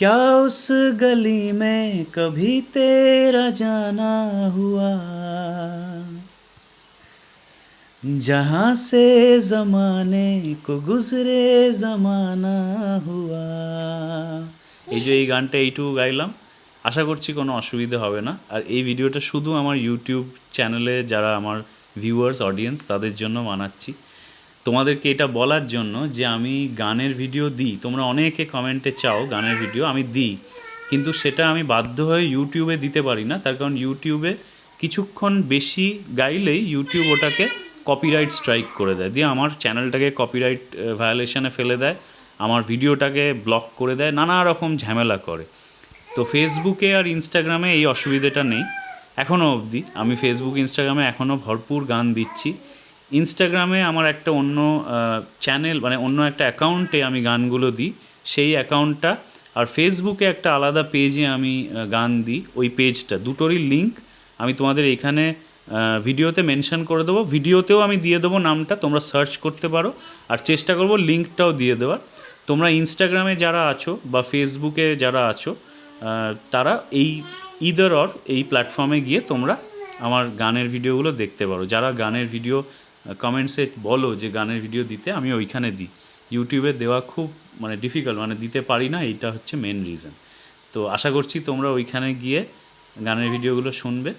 क्या उस गली में कभी तेरा जाना हुआ जहाँ से ज़माने को गुज़रे ज़माना हुआ। এই যে এই গানটা এইটুকু গাইলাম, আশা করছি কোনো অসুবিধে হবে না। আর এই ভিডিওটা শুধু আমার ইউটিউব চ্যানেলে যারা আমার ভিউয়ার্স অডিয়েন্স তাদের জন্য বানাচ্ছি, তোমাদেরকে এটা বলার জন্য যে আমি গানের ভিডিও দিই। তোমরা অনেকে কমেন্টে চাও গানের ভিডিও, আমি দিই, কিন্তু সেটা আমি বাধ্য হয়ে ইউটিউবে দিতে পারি না। তার কারণ ইউটিউবে কিছুক্ষণ বেশি গাইলেই ইউটিউব ওটাকে কপিরাইট স্ট্রাইক করে দেয়, দিয়ে আমার চ্যানেলটাকে কপিরাইট ভায়োলেশনে ফেলে দেয়, আমার ভিডিওটাকে ব্লক করে দেয়, নানা রকম ঝামেলা করে। তো ফেসবুকে আর ইনস্টাগ্রামে এই অসুবিধাটা নেই এখনও অবধি। আমি ফেসবুক ইনস্টাগ্রামে এখনও ভরপুর গান দিচ্ছি। ইনস্টাগ্রামে আমার একটা অন্য চ্যানেল, মানে অন্য একটা অ্যাকাউন্টে আমি গানগুলো দিই, সেই অ্যাকাউন্টটা। আর ফেসবুকে একটা আলাদা পেজে আমি গান দিই, ওই পেজটা দুটোরই লিঙ্ক আমি তোমাদের এখানে ভিডিওতে মেনশন করে দেবো। ভিডিওতেও আমি দিয়ে দেবো নামটা, তোমরা সার্চ করতে পারো। আর চেষ্টা করবো লিঙ্কটাও দিয়ে দেওয়ার। তোমরা ইনস্টাগ্রামে যারা আছো বা ফেসবুকে যারা আছো, তারা এই ইদার অর এই প্ল্যাটফর্মে গিয়ে তোমরা আমার গানের ভিডিওগুলো দেখতে পারো। যারা গানের ভিডিও কমেন্টসে বলো যে গানের ভিডিও দিতে, আমি ওইখানে দিই। ইউটিউবে দেওয়া খুব মানে ডিফিকাল্ট, মানে দিতে পারি না, এইটা হচ্ছে মেন রিজন। তো আশা করছি তোমরা ওইখানে গিয়ে গানের ভিডিওগুলো শুনবে।